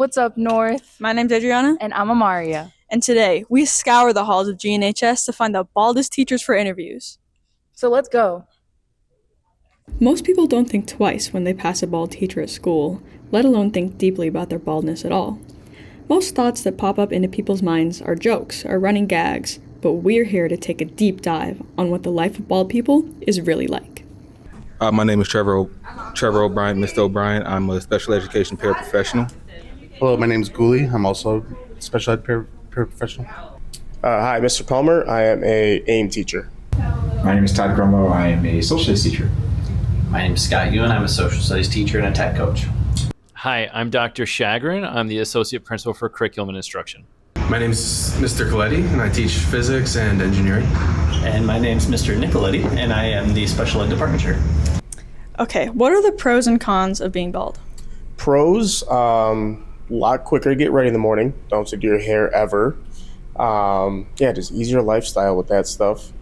What's up, North? My name's Adriana. And I'm Amaria. And today, we scour the halls of GNHS to find the baldest teachers for interviews. So let's go. Most people don't think twice when they pass a bald teacher at school, let alone think deeply about their baldness at all. Most thoughts that pop up into people's minds are jokes or running gags, but we're here to take a deep dive on what the life of bald people is really like. My name is Trevor O'Brien, Mr. O'Brien. I'm a special education paraprofessional. Hello, my name is Gooley. I'm also a special ed paraprofessional. Hi, Mr. Palmer. I am a AIM teacher. My name is Todd Grumlow. I am a social studies teacher. My name is Scott Ewan. I'm a social studies teacher and a tech coach. Hi, I'm Dr. Shagrin. I'm the associate principal for curriculum and instruction. My name's Mr. Coletti, and I teach physics and engineering. And my name's Mr. Nicoletti, and I am the special ed department chair. Okay, what are the pros and cons of being bald? Pros, a lot quicker to get ready in the morning. Don't have to do your hair ever. Just easier lifestyle with that stuff.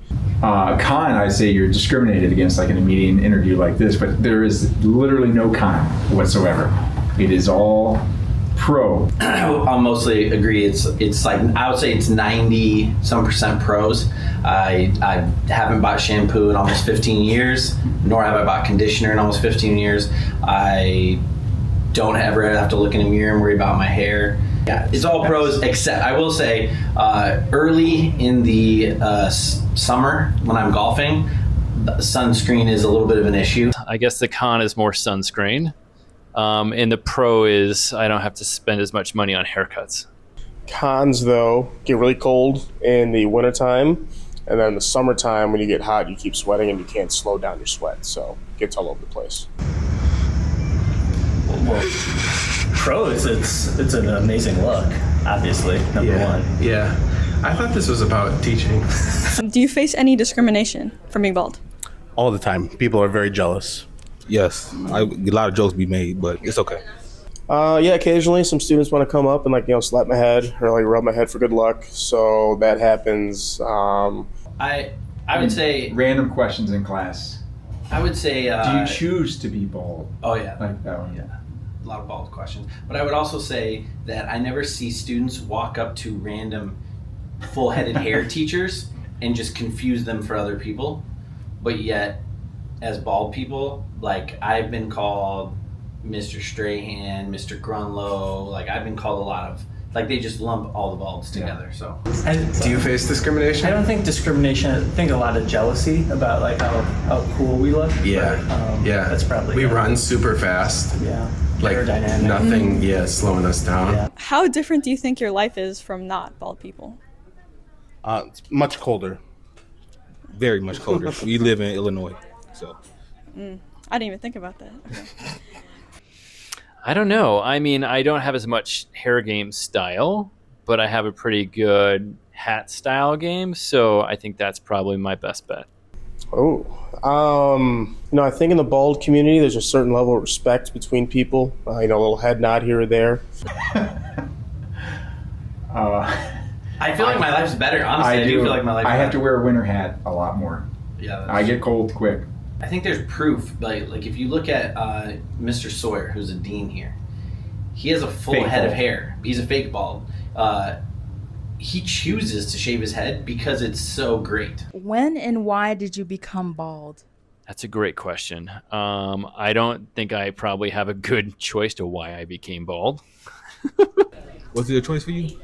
Con, I'd say you're discriminated against like in a meeting interview like this, but there is literally no con whatsoever. It is all pro. I'll mostly agree. It's like, I would say it's 90% pros. I haven't bought shampoo in almost 15 years, nor have I bought conditioner in almost 15 years. I don't ever have to look in a mirror and worry about my hair. Yeah, it's all pros, except I will say early in the summer when I'm golfing, sunscreen is a little bit of an issue. I guess the con is more sunscreen. And the pro is I don't have to spend as much money on haircuts. Cons, though, get really cold in the wintertime, and then the summertime when you get hot, you keep sweating and you can't slow down your sweat, so it gets all over the place. Well, pros, it's an amazing look, obviously, number one. Yeah. I thought this was about teaching. Do you face any discrimination from being bald? All the time. People are very jealous. Yes, a lot of jokes be made, but it's okay. Occasionally some students want to come up and slap my head or rub my head for good luck. So that happens. I would say Random questions in class. I would say Do you choose to be bald? Oh yeah. Like that one. Yeah. A lot of bald questions. But I would also say that I never see students walk up to random full-headed hair teachers and just confuse them for other people. But yet, as bald people, I've been called Mr. Strahan, Mr. Grunlow, I've been called a lot of, they just lump all the balds together, so. Do you face discrimination? I don't think discrimination, I think a lot of jealousy about how cool we look. Yeah, but, that's probably We run super fast. Yeah. Aerodynamic. Nothing, slowing us down. Yeah. How different do you think your life is from not bald people? It's much colder. Very much colder. We live in Illinois, so. I didn't even think about that. Okay. I don't know. I mean, I don't have as much hair game style, but I have a pretty good hat style game, so I think that's probably my best bet. I think in the bald community, there's a certain level of respect between people. A little head nod here or there. I feel like my life's better, honestly. I do feel like my life's better. I have to wear a winter hat a lot more. Yeah, I get cold quick. I think there's proof. Like if you look at Mr. Sawyer, who's a dean here, he has a full Fake head bald. of hair. He's a fake bald. He chooses to shave his head because it's so great. When and why did you become bald? That's a great question. I don't think I probably have a good choice to why I became bald. Was it a choice for you?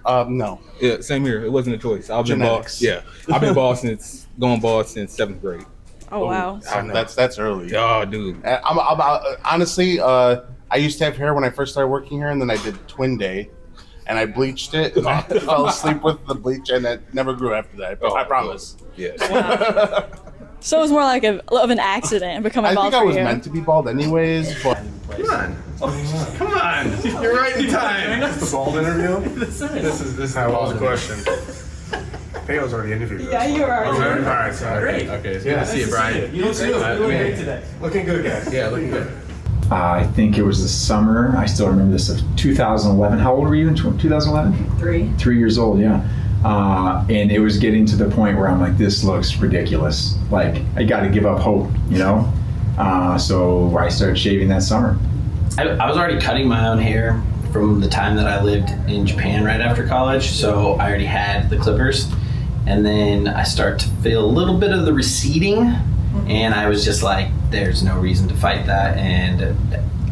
No. Yeah, same here. It wasn't a choice. I've been bald. Genetics. Yeah, I've been bald since 7th grade. Oh, wow. That's early. Oh, dude. Honestly, I used to have hair when I first started working here, and then I did twin day, and I bleached it. And I fell asleep with the bleach, and it never grew after that. I promise. Yeah. Wow. So it was more like of an accident becoming I bald think I for was you. meant to be bald anyways, but Come on. You're right in time. This is the bald interview? This is how bald question. Theo's already interviewed us. Yeah, you are. All right, so Great. Okay, it's good to see you, Brian. You look great today. Looking good, guys. Yeah, looking good. I think it was the summer, I still remember this, of 2011. How old were you in 2011? 3. 3 years old, yeah. And it was getting to the point where I'm like, this looks ridiculous. I got to give up hope, So I started shaving that summer. I was already cutting my own hair from the time that I lived in Japan right after college. So I already had the clippers. And then I start to feel a little bit of the receding. And I was just like, there's no reason to fight that. And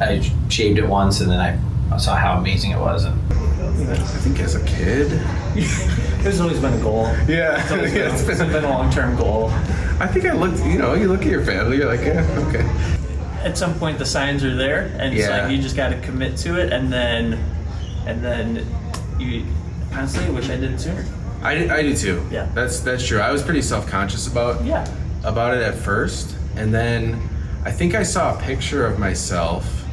I shaved it once, and then I saw how amazing it was. And I think as a kid, It's always been a goal. yeah, It's been a long-term goal. I think I looked. You look at your family, you're like, yeah, okay. At some point, the signs are there, and it's Yeah. like you just got to commit to it, and then you honestly wish I did it sooner. I do too. Yeah. That's true. I was pretty self-conscious about it at first, and then I think I saw a picture of myself,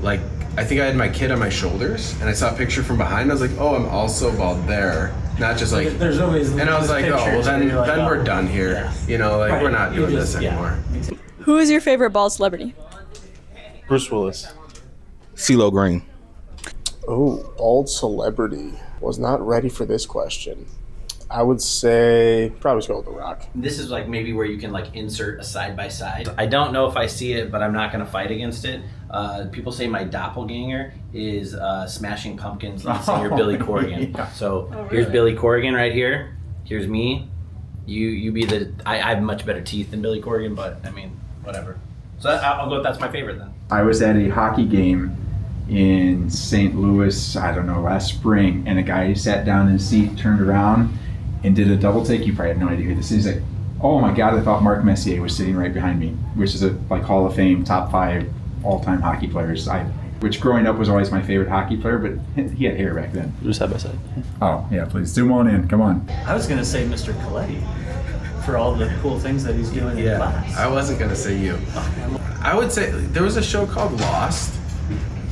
like I think I had my kid on my shoulders, and I saw a picture from behind. I was like, oh, I'm also bald there, not just like. There's always. And I was like, oh, well, pictures where then you're like, then oh, we're done here. yeah. Like we're Right. not You're doing just- this yeah. anymore. Who is your favorite bald celebrity? Bruce Willis. CeeLo Green. Oh, bald celebrity. Was not ready for this question. I would say probably just go with The Rock. this is like maybe where you can like insert a side by side. I don't know if I see it, but I'm not going to fight against it. People say my doppelganger is Smashing Pumpkins lead singer Billy Corgan. So here's Billy Corgan right here. Here's me. You be the. I have much better teeth than Billy Corgan, but I mean whatever. So I'll go. That's my favorite then. I was at a hockey game in St. Louis, I don't know, last spring, and a guy sat down in his seat, turned around, and did a double take. You probably have no idea who this is. He's like, oh my God, I thought Mark Messier was sitting right behind me, which is a like Hall of Fame, top 5 all-time hockey players. Which growing up was always my favorite hockey player, but he had hair back then. Just side by side. Oh, yeah, please zoom on in, come on. I was gonna say Mr. Kaleb A.I for all the cool things that he's doing in class. I wasn't gonna say you. I would say there was a show called Lost,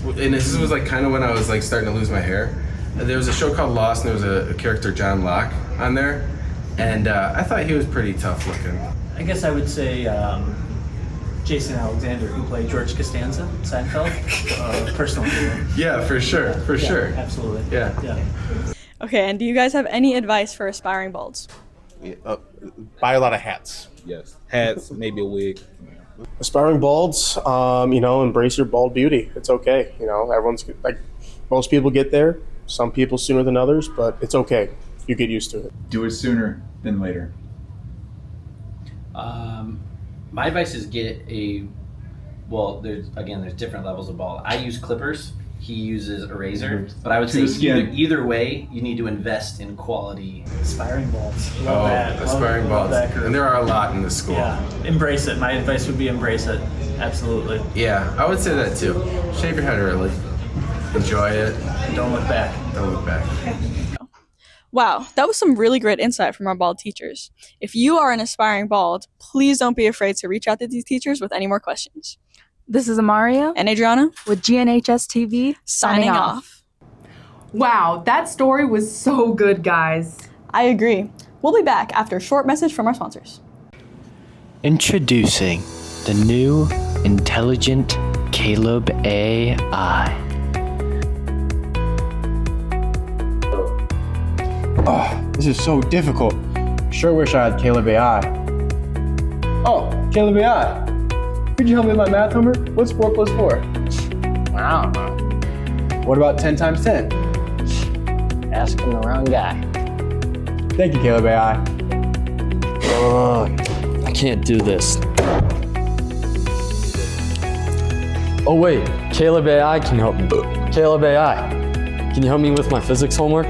and this was like kind of when I was like starting to lose my hair. There was a show called Lost, and there was a character, John Locke, on there, and I thought he was pretty tough looking. I guess I would say Jason Alexander, who played George Costanza, Seinfeld, personal hero. Yeah, for sure, Absolutely. Yeah. Okay, and do you guys have any advice for aspiring balds? Buy a lot of hats. Yes. Hats, maybe a wig. Aspiring balds, embrace your bald beauty. It's okay. Everyone's like, most people get there. Some people sooner than others, but it's okay. You get used to it. Do it sooner than later. My advice is get there's different levels of bald. I use clippers. He uses a razor, but I would say either way, you need to invest in quality. Aspiring balds. Love that. Aspiring love balds. that group. And there are a lot in this school. Yeah, embrace it. My advice would be embrace it. Absolutely. Yeah, I would say that too. Shave your head early. Enjoy it. Don't look back. Don't look back. Wow, that was some really great insight from our bald teachers. If you are an aspiring bald, please don't be afraid to reach out to these teachers with any more questions. This is Amaria And Adriana, with GNHS-TV signing off. Wow, that story was so good, guys. I agree. We'll be back after a short message from our sponsors. Introducing the new intelligent Kaleb A.I. Oh, this is so difficult. Sure wish I had Kaleb A.I. Oh, Kaleb A.I. Could you help me with my math homework? What's 4 plus 4? I don't know. What about 10 times 10? Asking the wrong guy. Thank you, Kaleb A.I. I can't do this. Oh wait, Kaleb A.I can help me. Kaleb A.I, can you help me with my physics homework?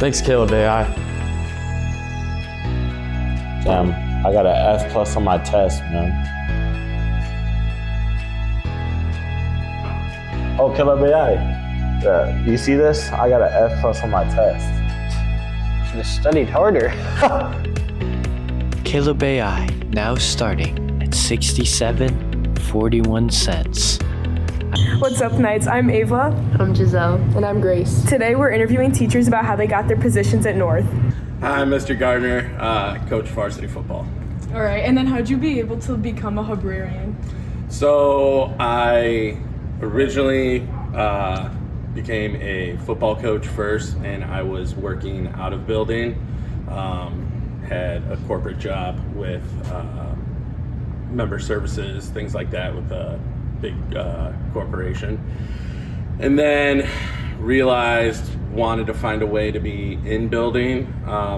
Thanks, Kaleb A.I. Damn, I got an F plus on my test, man. Oh, Kaleb A.I. You see this? I got an F plus on my test. Should have studied harder. Kaleb A.I, now starting at 67.41 cents. What's up, Knights? I'm Ava. I'm Giselle. And I'm Grace. Today we're interviewing teachers about how they got their positions at North. I'm Mr. Gardner, coach varsity football. All right, and then how'd you be able to become a Hebrarian? So I originally became a football coach first, and I was working out of building, had a corporate job with member services, things like that, with a big corporation. And then realized wanted to find a way to be in building,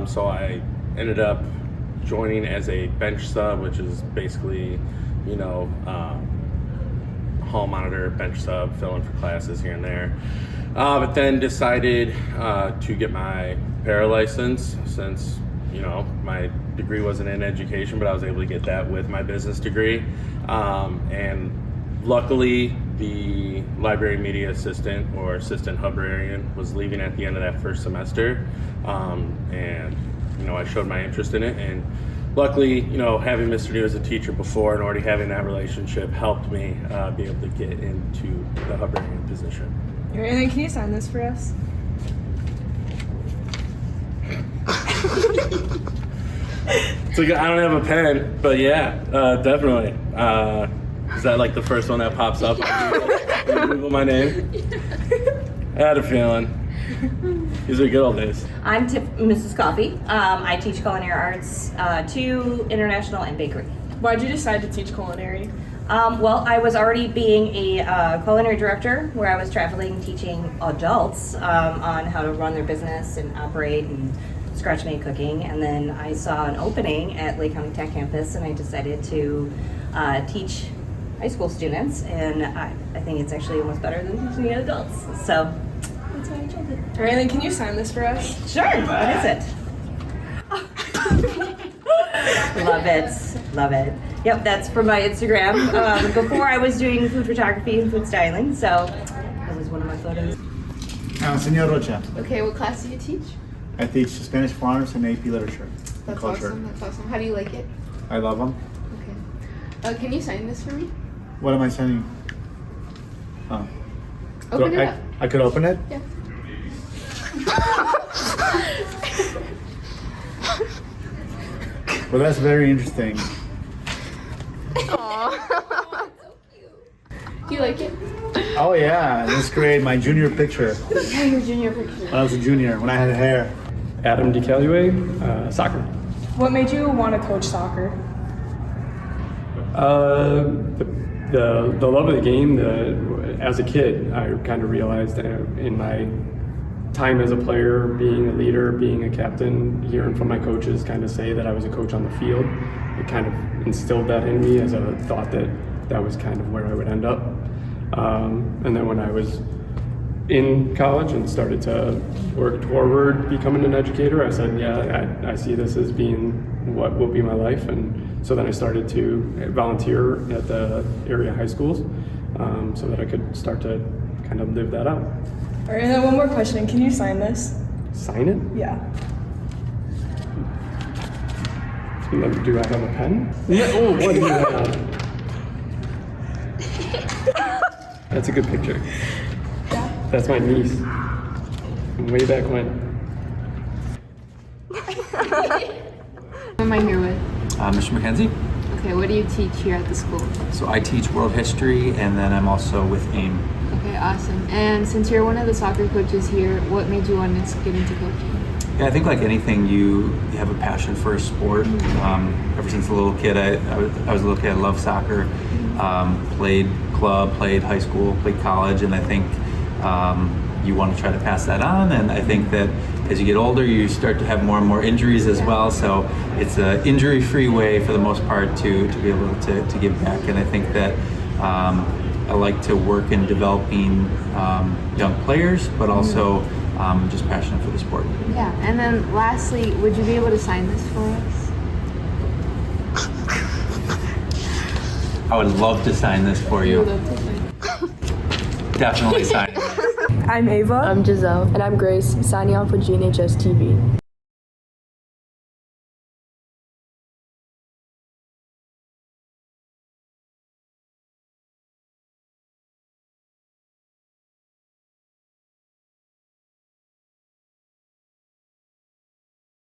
so I ended up joining as a bench sub, which is basically, you know, hall monitor, bench sub, filling for classes here and there. But then decided to get my para license, since, you know, my degree wasn't in education, but I was able to get that with my business degree. And luckily, the library media assistant or assistant librarian was leaving at the end of that first semester. And, you know, I showed my interest in it. And luckily, you know, having Mr. New as a teacher before and already having that relationship helped me be able to get into the librarian position. And then can you sign this for us? It's like, I don't have a pen, but yeah, definitely. Is that like the first one that pops up? Google my name. I had a feeling. These are good old days. I'm Mrs. Coffee. I teach culinary arts, 2 international and bakery. Why'd you decide to teach culinary? Well, I was already being a culinary director where I was traveling teaching adults on how to run their business and operate and scratch made cooking. And then I saw an opening at Lake County Tech campus and I decided to teach high school students. And I think it's actually almost better than teaching adults. So that's why I chose it. All right, then can you sign this for us? Sure. What is it? Love it. Love it. Yep, that's from my Instagram. Before I was doing food photography and food styling, so that was one of my photos. Senor Rocha. Okay, what class do you teach? I teach Spanish for Honors and AP Literature. That's Culture. awesome. That's awesome. How do you like it? I love them. Okay. Can you sign this for me? What am I sending? Oh. Open it up. I could open it? Yeah. Well, that's very interesting. Aww. Do you like it? Oh yeah, let's create my junior picture. Yeah, your junior picture. When I was a junior, when I had hair. Adam DeCalue, soccer. What made you want to coach soccer? The love of the game. As a kid, I kind of realized that in my time as a player, being a leader, being a captain, hearing from my coaches kind of say that I was a coach on the field, it kind of instilled that in me as a thought that that was kind of where I would end up. And then when I was in college and started to work toward becoming an educator, I said, yeah, I see this as being what will be my life. And so then I started to volunteer at the area high schools so that I could start to kind of live that out. All right, and then one more question. Can you sign this? Sign it? Yeah. Do I have a pen? Yeah. Oh, what do you have? That's a good picture. That's my niece. Way back when. Who am I here with? Mr. McKenzie. Okay, what do you teach here at the school? So I teach world history, and then I'm also with AIM. Okay, awesome. And since you're one of the soccer coaches here, what made you want to get into coaching? Yeah, I think like anything, you have a passion for a sport. Ever since a little kid, I was a little kid. I loved soccer. Played club, played high school, played college, and I think you want to try to pass that on. And I think that as you get older, you start to have more and more injuries as well. So it's an injury-free way for the most part to be able to give back. And I think that I like to work in developing young players, but also just passionate for the sport. Yeah, and then lastly, would you be able to sign this for us? I would love to sign this for you. Definitely sign it. I'm Ava. I'm Giselle. And I'm Grace, signing on for GNHS-TV.